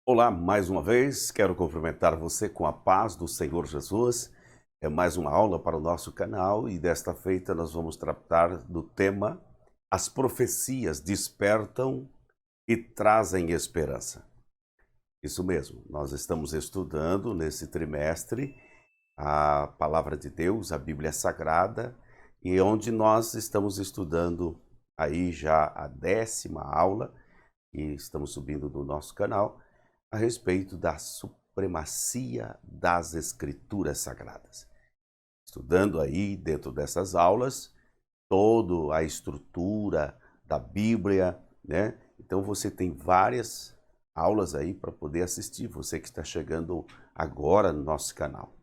Olá, mais uma vez, quero cumprimentar você com a paz do Senhor Jesus. É mais uma aula para o nosso canal e desta feita nós vamos tratar do tema As profecias despertam e trazem esperança. Isso mesmo, nós estamos estudando nesse trimestre a Palavra de Deus, a Bíblia Sagrada, e onde nós estamos estudando aí já a 10ª aula, e estamos subindo no nosso canal, a respeito da supremacia das Escrituras Sagradas. Estudando aí dentro dessas aulas toda a estrutura da Bíblia, né? Então você tem várias aulas aí para poder assistir, você que está chegando agora no nosso canal.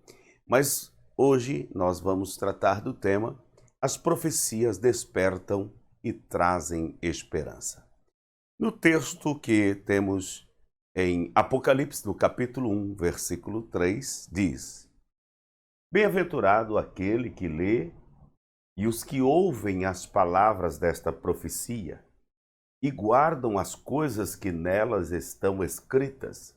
Mas hoje nós vamos tratar do tema As profecias despertam e trazem esperança. No texto que temos em Apocalipse, no capítulo 1, versículo 3, diz: Bem-aventurado aquele que lê e os que ouvem as palavras desta profecia e guardam as coisas que nelas estão escritas,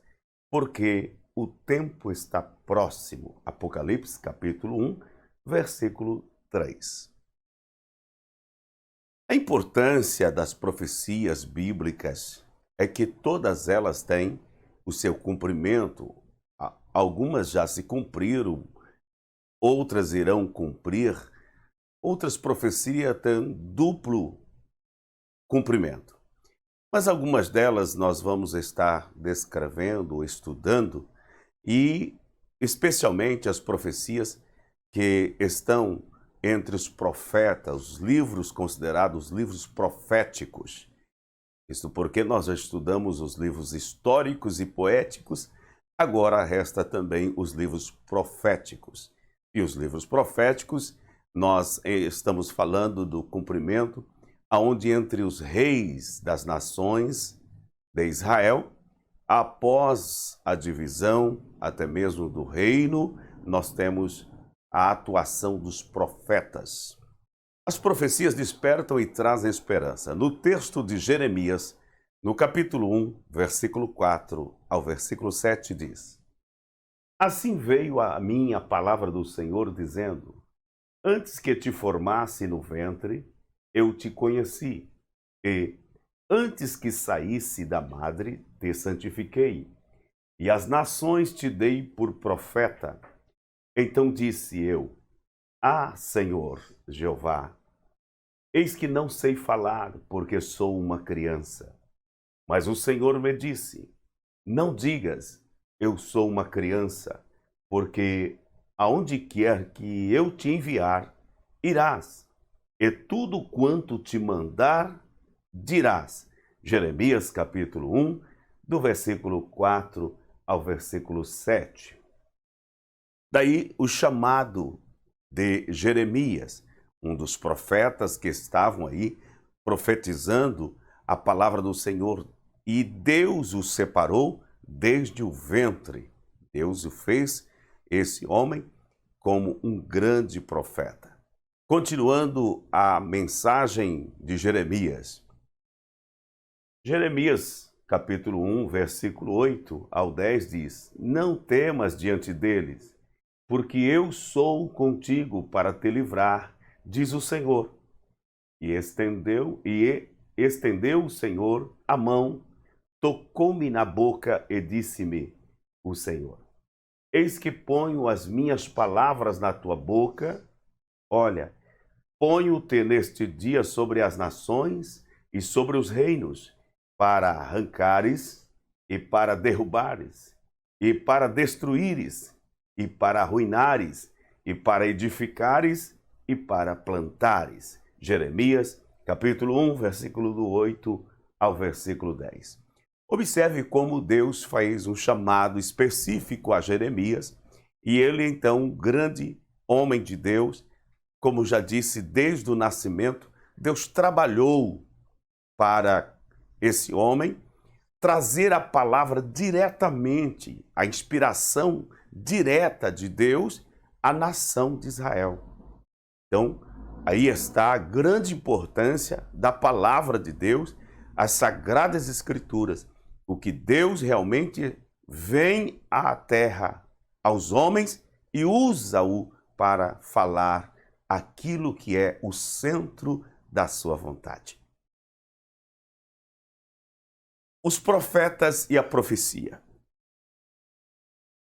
porque o tempo está próximo. Apocalipse, capítulo 1, versículo 3. A importância das profecias bíblicas é que todas elas têm o seu cumprimento. Algumas já se cumpriram, outras irão cumprir, outras profecias têm duplo cumprimento. Mas algumas delas nós vamos estar descrevendo, estudando, e especialmente as profecias que estão entre os profetas, os livros considerados livros proféticos. Isso porque nós já estudamos os livros históricos e poéticos, agora resta também os livros proféticos. E os livros proféticos, nós estamos falando do cumprimento aonde entre os reis das nações de Israel, após a divisão até mesmo do reino, nós temos a atuação dos profetas. As profecias despertam e trazem esperança. No texto de Jeremias, no capítulo 1, versículo 4 ao versículo 7, diz: Assim veio a mim a palavra do Senhor, dizendo: Antes que te formasse no ventre, eu te conheci, e antes que saísse da madre, te santifiquei, e as nações te dei por profeta. Então disse eu: Ah, Senhor Jeová, eis que não sei falar, porque sou uma criança. Mas o Senhor me disse: Não digas, eu sou uma criança, porque aonde quer que eu te enviar, irás, e tudo quanto te mandar, dirás. Jeremias capítulo 1, do versículo 4 ao versículo 7. Daí o chamado de Jeremias, um dos profetas que estavam aí profetizando a palavra do Senhor, e Deus o separou desde o ventre. Deus o fez, esse homem, como um grande profeta. Continuando a mensagem de Jeremias. Jeremias, capítulo 1, versículo 8 ao 10 diz: Não temas diante deles, porque eu sou contigo para te livrar, diz o Senhor. E estendeu o Senhor a mão, tocou-me na boca e disse-me o Senhor: Eis que ponho as minhas palavras na tua boca. Olha, ponho-te neste dia sobre as nações e sobre os reinos, para arrancares e para derrubares, e para destruíres, e para arruinares, e para edificares, e para plantares. Jeremias, capítulo 1, versículo do 8 ao versículo 10. Observe como Deus faz um chamado específico a Jeremias, e ele então, grande homem de Deus, como já disse, desde o nascimento, Deus trabalhou para esse homem trazer a palavra diretamente, a inspiração direta de Deus à nação de Israel. Então, aí está a grande importância da palavra de Deus, as Sagradas Escrituras, o que Deus realmente vem à terra, aos homens, e usa-o para falar aquilo que é o centro da sua vontade. Os profetas e a profecia.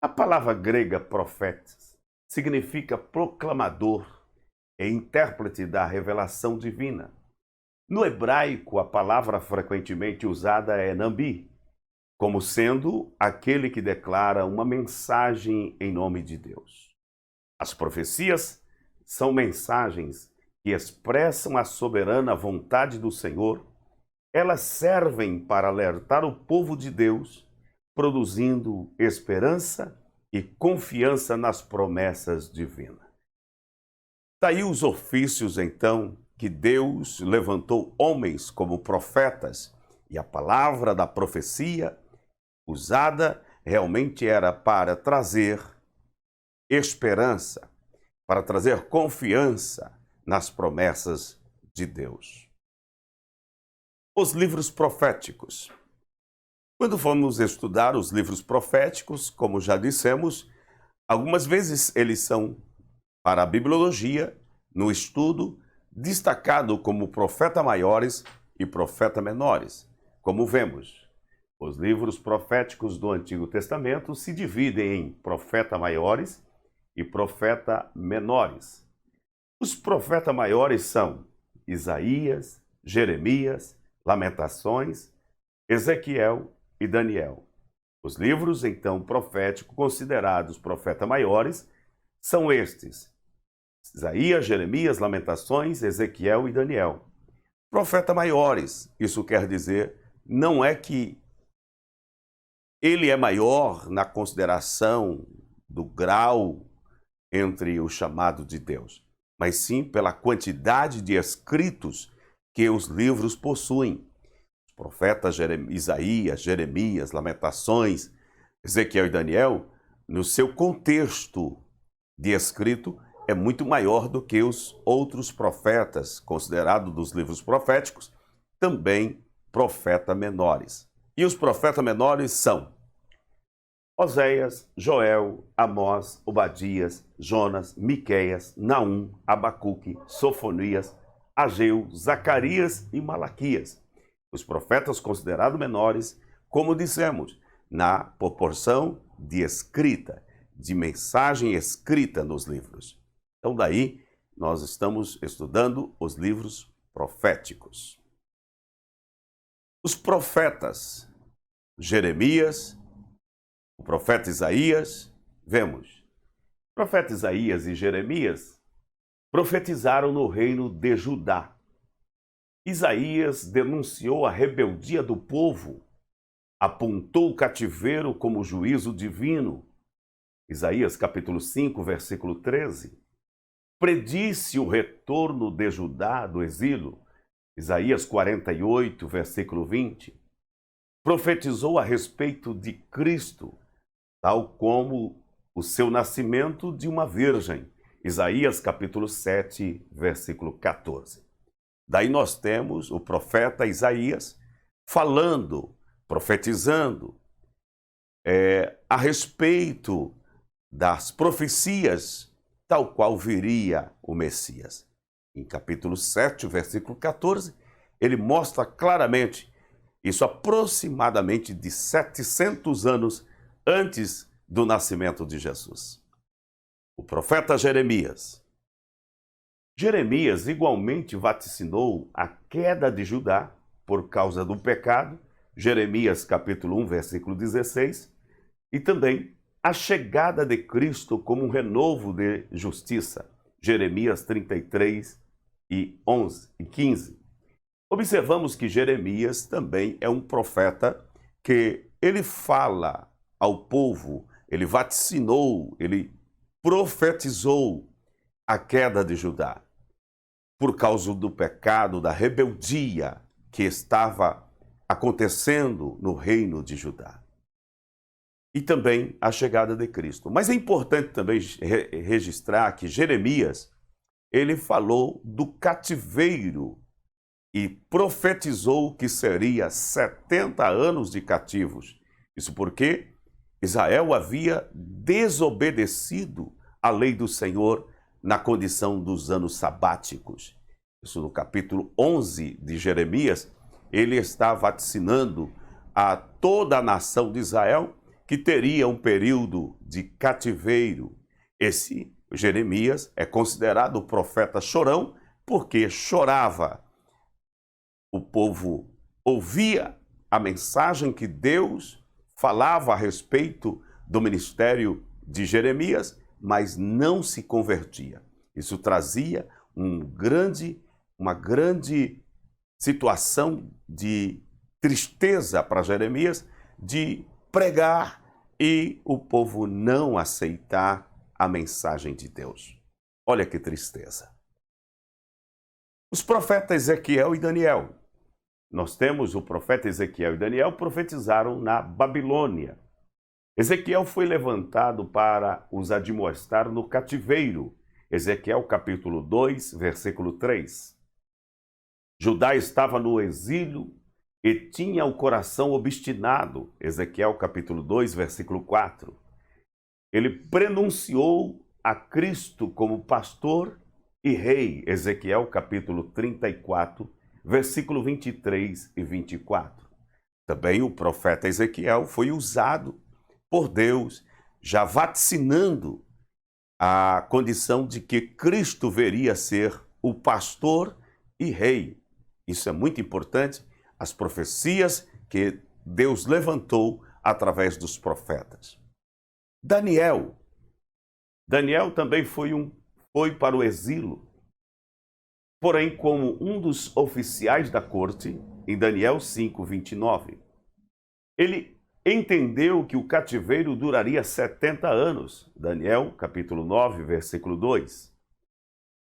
A palavra grega profetas significa proclamador e intérprete da revelação divina. No hebraico, a palavra frequentemente usada é nabi, como sendo aquele que declara uma mensagem em nome de Deus. As profecias são mensagens que expressam a soberana vontade do Senhor. Elas servem para alertar o povo de Deus, produzindo esperança e confiança nas promessas divinas. Daí os ofícios, então, que Deus levantou homens como profetas, e a palavra da profecia usada realmente era para trazer esperança, para trazer confiança nas promessas de Deus. Os livros proféticos. Quando formos estudar os livros proféticos, como já dissemos, algumas vezes eles são, para a bibliologia, no estudo, destacado como profeta maiores e profeta menores. Como vemos, os livros proféticos do Antigo Testamento se dividem em profeta maiores e profeta menores. Os profetas maiores são Isaías, Jeremias, Lamentações, Ezequiel e Daniel. Os livros, então, proféticos considerados profetas maiores são estes: Isaías, Jeremias, Lamentações, Ezequiel e Daniel. Profetas maiores, isso quer dizer, não é que ele é maior na consideração do grau entre o chamado de Deus, mas sim pela quantidade de escritos que os livros possuem. Os profetas Isaías, Jeremias, Lamentações, Ezequiel e Daniel, no seu contexto de escrito, é muito maior do que os outros profetas, considerados dos livros proféticos, também profetas menores. E os profetas menores são Oséias, Joel, Amós, Obadias, Jonas, Miqueias, Naum, Abacuque, Sofonias, Ageu, Zacarias e Malaquias. Os profetas considerados menores, como dissemos, na proporção de escrita, de mensagem escrita nos livros. Então daí nós estamos estudando os livros proféticos. Os profetas Jeremias, o profeta Isaías, vemos, o profeta Isaías e Jeremias profetizaram no reino de Judá. Isaías denunciou a rebeldia do povo, apontou o cativeiro como juízo divino. Isaías capítulo 5, versículo 13. Predisse o retorno de Judá do exílio. Isaías 48, versículo 20. Profetizou a respeito de Cristo, tal como o seu nascimento de uma virgem. Isaías capítulo 7, versículo 14. Daí nós temos o profeta Isaías falando, profetizando a respeito das profecias, tal qual viria o Messias. Em capítulo 7, versículo 14, ele mostra claramente isso aproximadamente de 700 anos antes do nascimento de Jesus. O profeta Jeremias. Jeremias igualmente vaticinou a queda de Judá por causa do pecado, Jeremias capítulo 1, versículo 16, e também a chegada de Cristo como um renovo de justiça, Jeremias 33 e 11 e 15. Observamos que Jeremias também é um profeta que ele fala ao povo, ele vaticinou, ele profetizou a queda de Judá por causa do pecado, da rebeldia que estava acontecendo no reino de Judá. E também a chegada de Cristo. Mas é importante também registrar que Jeremias, ele falou do cativeiro e profetizou que seria 70 anos de cativos. Isso porque Israel havia desobedecido à lei do Senhor na condição dos anos sabáticos. Isso no capítulo 11 de Jeremias, ele está vaticinando a toda a nação de Israel que teria um período de cativeiro. Esse Jeremias é considerado o profeta chorão porque chorava. O povo ouvia a mensagem que Deus falava a respeito do ministério de Jeremias, mas não se convertia. Isso trazia uma grande situação de tristeza para Jeremias, de pregar e o povo não aceitar a mensagem de Deus. Olha que tristeza. Os profetas Ezequiel e Daniel. Nós temos o profeta Ezequiel e Daniel profetizaram na Babilônia. Ezequiel foi levantado para os admoestar no cativeiro. Ezequiel capítulo 2, versículo 3. Judá estava no exílio e tinha o coração obstinado. Ezequiel capítulo 2, versículo 4. Ele prenunciou a Cristo como pastor e rei. Ezequiel capítulo 34, versículo 23 e 24. Também o profeta Ezequiel foi usado por Deus, já vaticinando a condição de que Cristo veria ser o pastor e rei. Isso é muito importante, as profecias que Deus levantou através dos profetas. Daniel também foi para o exílio, porém como um dos oficiais da corte, em Daniel 5, 29. Ele entendeu que o cativeiro duraria 70 anos. Daniel, capítulo 9, versículo 2.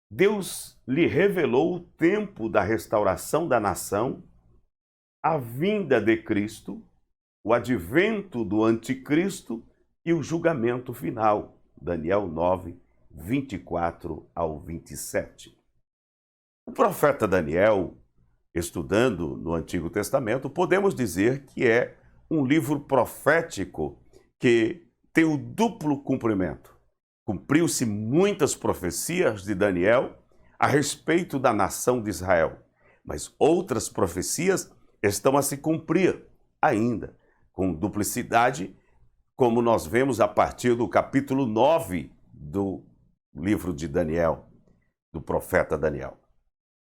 Deus lhe revelou o tempo da restauração da nação, a vinda de Cristo, o advento do anticristo e o julgamento final. Daniel 9, 24 ao 27. O profeta Daniel, estudando no Antigo Testamento, podemos dizer que é um livro profético que tem o duplo cumprimento. Cumpriu-se muitas profecias de Daniel a respeito da nação de Israel, mas outras profecias estão a se cumprir ainda, com duplicidade, como nós vemos a partir do capítulo 9 do livro de Daniel, do profeta Daniel.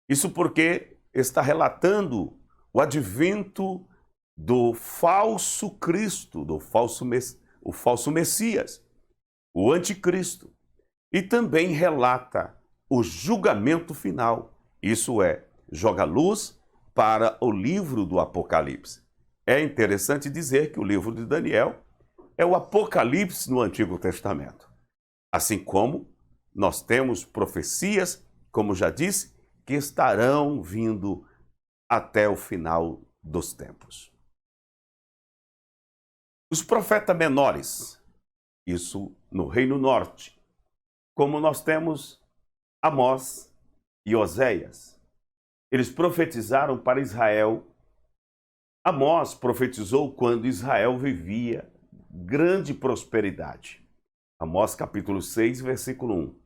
Isso porque está relatando o advento do falso Cristo, o falso Messias, o anticristo. E também relata o julgamento final. Isso é, joga luz para o livro do Apocalipse. É interessante dizer que o livro de Daniel é o Apocalipse no Antigo Testamento. Assim como nós temos profecias, como já disse, que estarão vindo até o final dos tempos. Os profetas menores, isso no Reino Norte, como nós temos Amós e Oséias, eles profetizaram para Israel. Amós profetizou quando Israel vivia grande prosperidade. Amós capítulo 6, versículo 1.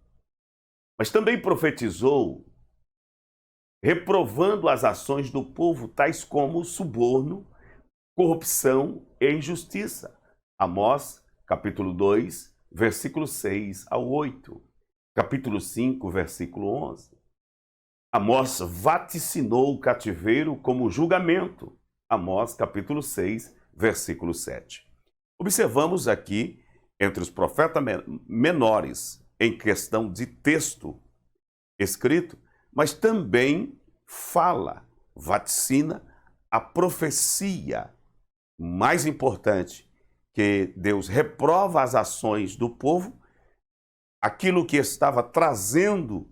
Mas também profetizou reprovando as ações do povo, tais como suborno, corrupção e injustiça. Amós, capítulo 2, versículo 6 ao 8. Capítulo 5, versículo 11. Amós vaticinou o cativeiro como julgamento. Amós, capítulo 6, versículo 7. Observamos aqui, entre os profetas menores, em questão de texto escrito, mas também fala, vaticina a profecia mais importante, que Deus reprova as ações do povo, aquilo que estava trazendo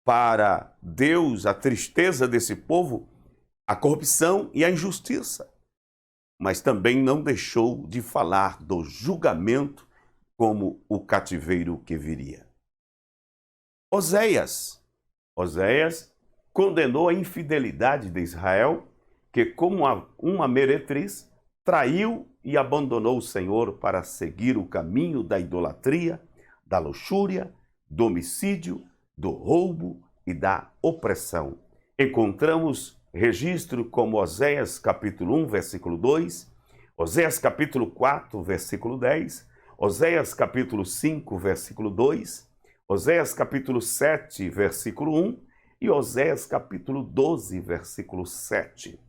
para Deus a tristeza desse povo, a corrupção e a injustiça. Mas também não deixou de falar do julgamento como o cativeiro que viria. Oséias condenou a infidelidade de Israel, que como uma meretriz, traiu e abandonou o Senhor para seguir o caminho da idolatria, da luxúria, do homicídio, do roubo e da opressão. Encontramos registro como Oséias capítulo 1, versículo 2, Oséias capítulo 4, versículo 10, Oséias capítulo 5, versículo 2, Oséias capítulo 7, versículo 1 e Oséias capítulo 12, versículo 7.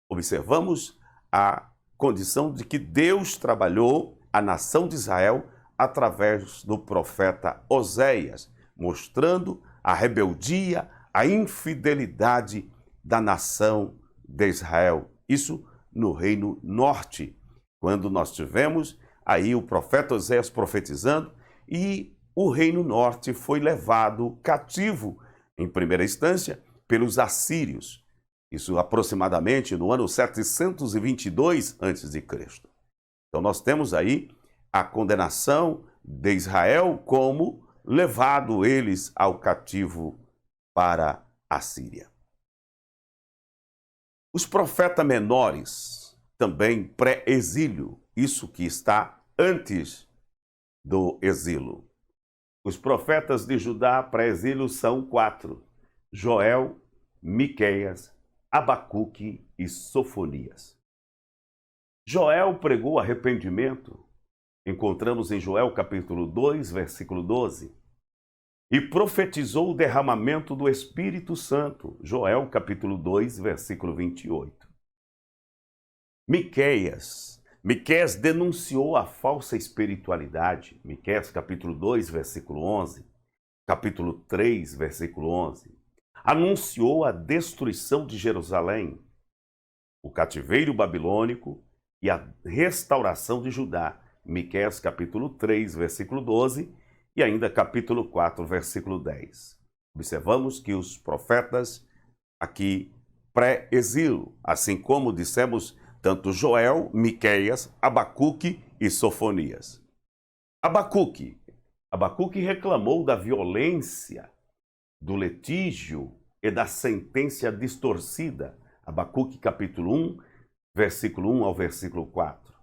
Observamos a condição de que Deus trabalhou a nação de Israel através do profeta Oséias, mostrando a rebeldia, a infidelidade da nação de Israel. Isso no Reino Norte, quando nós tivemos aí o profeta Oséias profetizando e o Reino Norte foi levado cativo, em primeira instância, pelos assírios. Isso aproximadamente no ano 722 a.C. Então nós temos aí a condenação de Israel como levado eles ao cativo para a Síria. Os profetas menores, também pré-exílio, isso que está antes do exílio. Os profetas de Judá pré-exílio são 4: Joel, Miqueias, Abacuque e Sofonias. Joel pregou arrependimento, encontramos em Joel capítulo 2, versículo 12, e profetizou o derramamento do Espírito Santo, Joel capítulo 2, versículo 28. Miqueias denunciou a falsa espiritualidade, Miqueias capítulo 2, versículo 11, capítulo 3, versículo 11. Anunciou a destruição de Jerusalém, o cativeiro babilônico e a restauração de Judá, Miqueias capítulo 3, versículo 12 e ainda capítulo 4, versículo 10. Observamos que os profetas aqui pré-exílio, assim como dissemos tanto Joel, Miqueias, Abacuque e Sofonias. Abacuque reclamou da violência, do litígio e da sentença distorcida. Abacuque capítulo 1, versículo 1 ao versículo 4.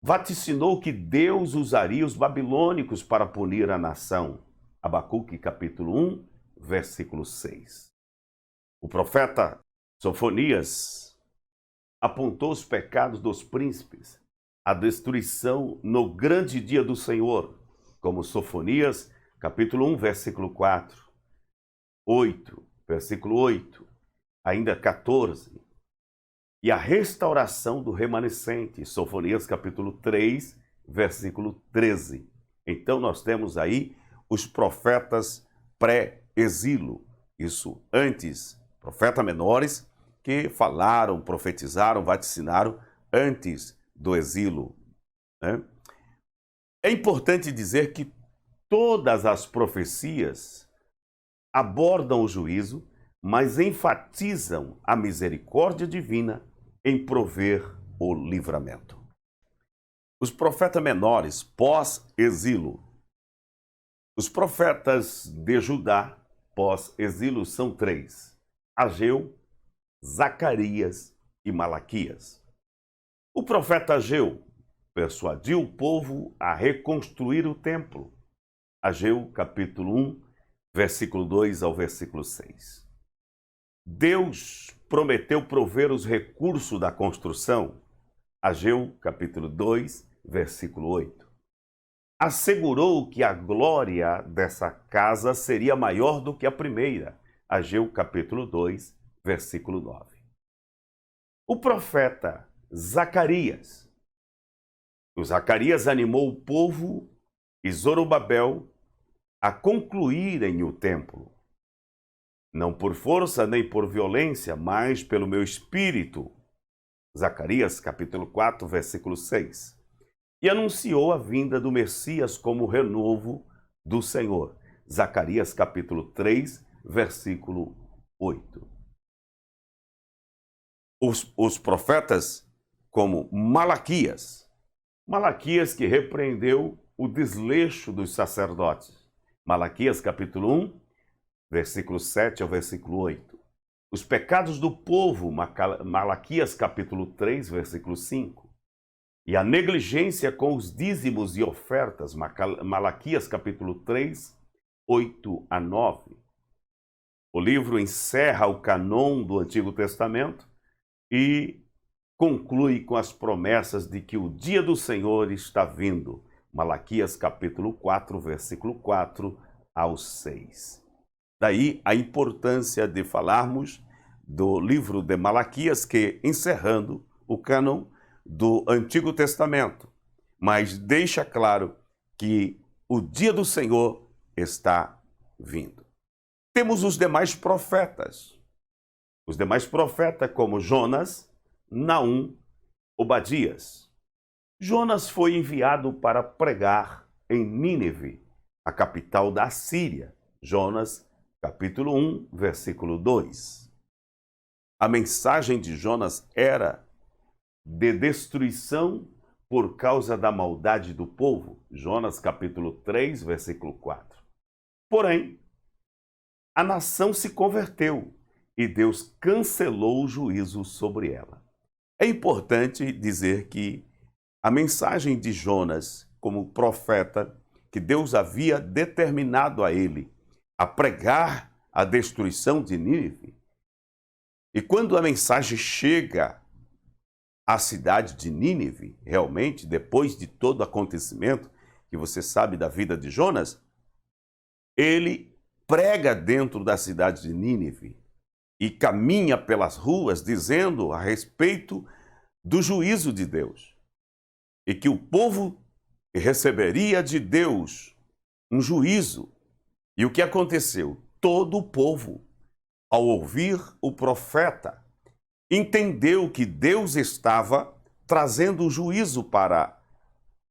Vaticinou que Deus usaria os babilônicos para punir a nação. Abacuque capítulo 1, versículo 6. O profeta Sofonias apontou os pecados dos príncipes, a destruição no grande dia do Senhor, como Sofonias capítulo 1, versículo 4, 8, versículo 8, ainda 14, e a restauração do remanescente, Sofonias capítulo 3, versículo 13. Então nós temos aí os profetas pré-exílio, isso antes, profetas menores que falaram, profetizaram, vaticinaram antes do exílio, né? É importante dizer que todas as profecias abordam o juízo, mas enfatizam a misericórdia divina em prover o livramento. Os profetas menores pós-exílio. Os profetas de Judá pós-exílio são 3: Ageu, Zacarias e Malaquias. O profeta Ageu persuadiu o povo a reconstruir o templo. Ageu capítulo 1, versículo 2 ao versículo 6. Deus prometeu prover os recursos da construção. Ageu capítulo 2, versículo 8. Assegurou que a glória dessa casa seria maior do que a primeira. Ageu capítulo 2, versículo 9. O profeta Zacarias. O Zacarias animou o povo e Zorobabel a concluírem o templo. Não por força nem por violência, mas pelo meu espírito. Zacarias capítulo 4, versículo 6. E anunciou a vinda do Messias como renovo do Senhor. Zacarias capítulo 3, versículo 8. Os profetas como Malaquias que repreendeu o desleixo dos sacerdotes. Malaquias capítulo 1, versículo 7 ao versículo 8. Os pecados do povo, Malaquias capítulo 3, versículo 5. E a negligência com os dízimos e ofertas, Malaquias capítulo 3, 8 a 9. O livro encerra o cânon do Antigo Testamento e conclui com as promessas de que o dia do Senhor está vindo. Malaquias capítulo 4, versículo 4 ao 6. Daí a importância de falarmos do livro de Malaquias, que, encerrando o cânon do Antigo Testamento, mas deixa claro que o dia do Senhor está vindo. Temos os demais profetas. Os demais profetas como Jonas, Naum, Obadias. Jonas foi enviado para pregar em Nínive, a capital da Assíria. Jonas, capítulo 1, versículo 2. A mensagem de Jonas era de destruição por causa da maldade do povo. Jonas, capítulo 3, versículo 4. Porém, a nação se converteu e Deus cancelou o juízo sobre ela. É importante dizer que a mensagem de Jonas, como profeta, que Deus havia determinado a ele a pregar a destruição de Nínive, e quando a mensagem chega à cidade de Nínive, realmente, depois de todo o acontecimento que você sabe da vida de Jonas, ele prega dentro da cidade de Nínive e caminha pelas ruas dizendo a respeito do juízo de Deus e que o povo receberia de Deus um juízo. E o que aconteceu? Todo o povo, ao ouvir o profeta, entendeu que Deus estava trazendo o juízo para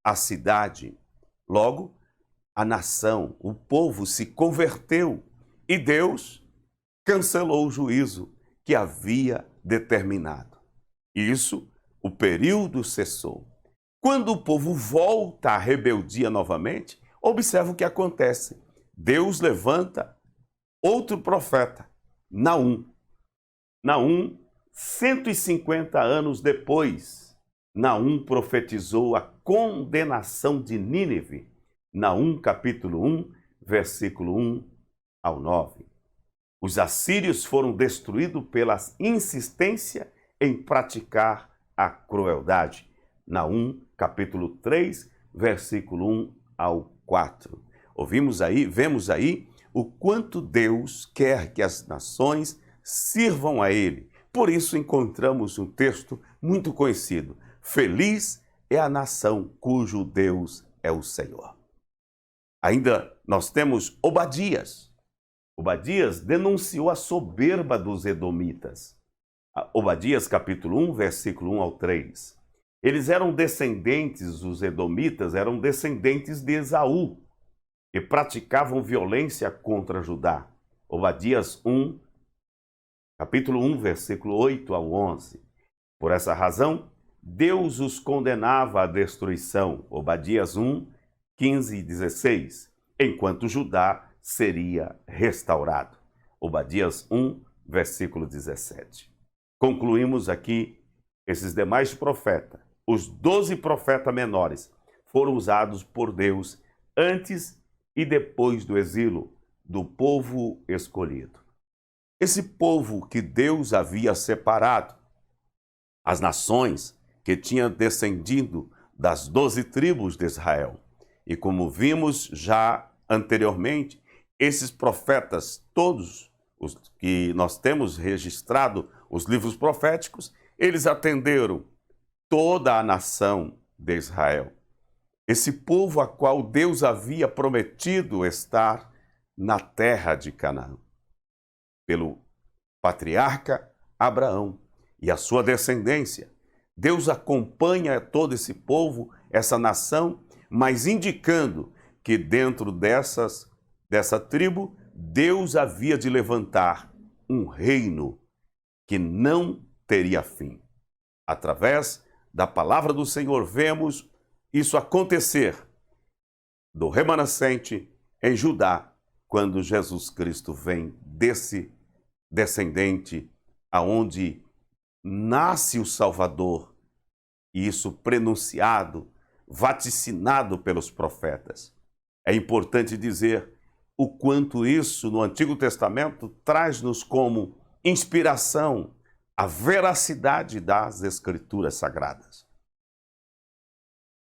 a cidade. Logo, a nação, o povo se converteu e Deus cancelou o juízo que havia determinado. Isso, o período cessou. Quando o povo volta à rebeldia novamente, observa o que acontece. Deus levanta outro profeta, Naum. Naum, 150 anos depois, Naum profetizou a condenação de Nínive. Naum, capítulo 1, versículo 1 ao 9. Os assírios foram destruídos pela insistência em praticar a crueldade. Naum, capítulo 3, versículo 1 ao 4. Vemos aí o quanto Deus quer que as nações sirvam a Ele. Por isso encontramos um texto muito conhecido. Feliz é a nação cujo Deus é o Senhor. Ainda nós temos Obadias. Obadias denunciou a soberba dos edomitas. Obadias capítulo 1, versículo 1 ao 3. Eles eram descendentes, os edomitas eram descendentes de Esaú e praticavam violência contra Judá. Obadias 1, capítulo 1, versículo 8 ao 11. Por essa razão, Deus os condenava à destruição. Obadias 1, 15 e 16, enquanto Judá seria restaurado. Obadias 1, versículo 17. Concluímos aqui esses demais profetas. Os 12 profetas menores foram usados por Deus antes e depois do exílio do povo escolhido. Esse povo que Deus havia separado, as nações que tinham descendido das 12 tribos de Israel. E como vimos já anteriormente, esses profetas, todos os que nós temos registrado, os livros proféticos, eles atenderam toda a nação de Israel. Esse povo a qual Deus havia prometido estar na terra de Canaã, pelo patriarca Abraão e a sua descendência. Deus acompanha todo esse povo, essa nação, mas indicando que dentro dessa tribo, Deus havia de levantar um reino que não teria fim. Através da palavra do Senhor, vemos isso acontecer do remanescente em Judá quando Jesus Cristo vem desse descendente aonde nasce o Salvador, e isso prenunciado, vaticinado pelos profetas. É importante dizer o quanto isso no Antigo Testamento traz-nos como inspiração a veracidade das Escrituras Sagradas.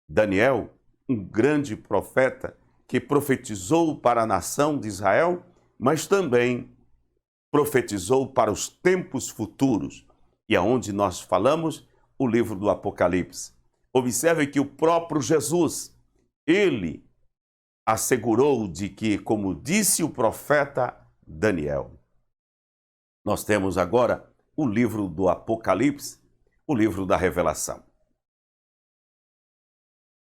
Daniel, um grande profeta que profetizou para a nação de Israel, mas também profetizou para os tempos futuros, e aonde nós falamos o livro do Apocalipse. Observe que o próprio Jesus, ele assegurou de que, como disse o profeta Daniel, nós temos agora o livro do Apocalipse, o livro da revelação.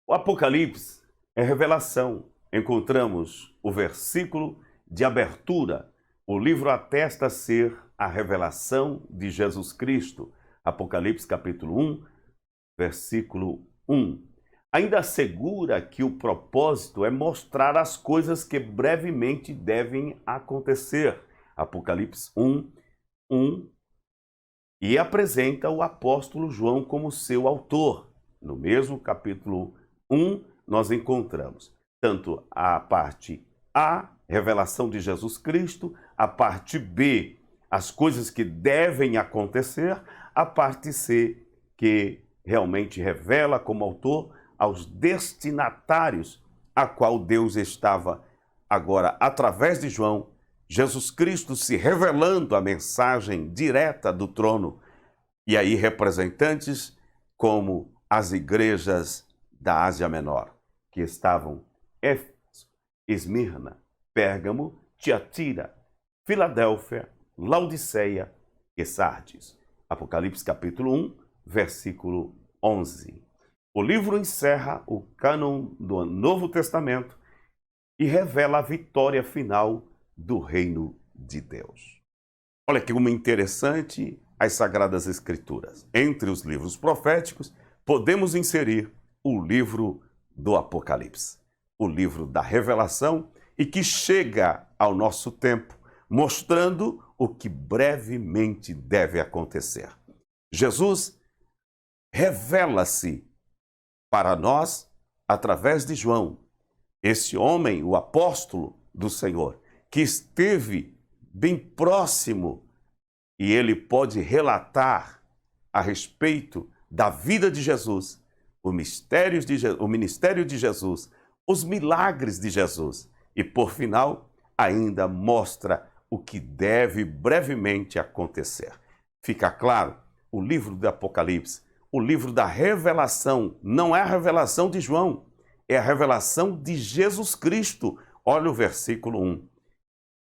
O Apocalipse é revelação. Encontramos o versículo de abertura. O livro atesta ser a revelação de Jesus Cristo. Apocalipse capítulo 1, versículo 1. Ainda assegura que o propósito é mostrar as coisas que brevemente devem acontecer. Apocalipse 1, 1. E apresenta o apóstolo João como seu autor. No mesmo capítulo 1, nós encontramos tanto a parte A, revelação de Jesus Cristo, a parte B, as coisas que devem acontecer, a parte C, que realmente revela como autor aos destinatários a qual Deus estava agora, através de João, Jesus Cristo se revelando a mensagem direta do trono. E aí representantes como as igrejas da Ásia Menor, que estavam Éfeso, Esmirna, Pérgamo, Tiatira, Filadélfia, Laodiceia e Sardes. Apocalipse capítulo 1, versículo 11. O livro encerra o cânon do Novo Testamento e revela a vitória final do reino de Deus. Olha que como interessante as Sagradas Escrituras. Entre os livros proféticos, podemos inserir o livro do Apocalipse, o livro da revelação, e que chega ao nosso tempo, mostrando o que brevemente deve acontecer. Jesus revela-se para nós através de João, esse homem, o apóstolo do Senhor, que esteve bem próximo, e ele pode relatar a respeito da vida de Jesus, o ministério de Jesus, os milagres de Jesus, e por final ainda mostra o que deve brevemente acontecer. Fica claro, o livro do Apocalipse, o livro da revelação, não é a revelação de João, é a revelação de Jesus Cristo. Olha o versículo 1.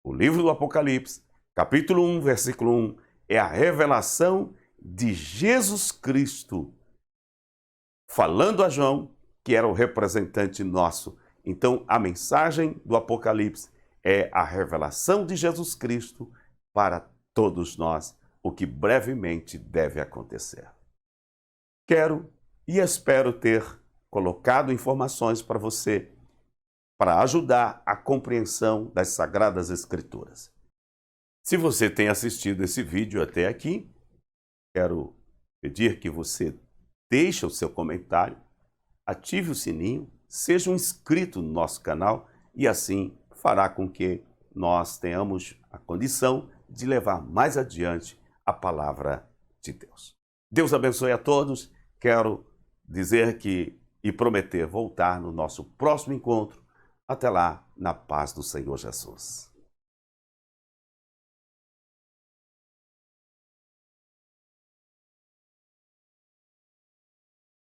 O livro do Apocalipse, capítulo 1, versículo 1, é a revelação de Jesus Cristo, falando a João, que era o representante nosso. Então, a mensagem do Apocalipse é a revelação de Jesus Cristo para todos nós, o que brevemente deve acontecer. Quero e espero ter colocado informações para você, para ajudar a compreensão das Sagradas Escrituras. Se você tem assistido esse vídeo até aqui, quero pedir que você deixe o seu comentário, ative o sininho, seja um inscrito no nosso canal e assim fará com que nós tenhamos a condição de levar mais adiante a palavra de Deus. Deus abençoe a todos. Quero dizer e prometer voltar no nosso próximo encontro. Até lá, na paz do Senhor Jesus.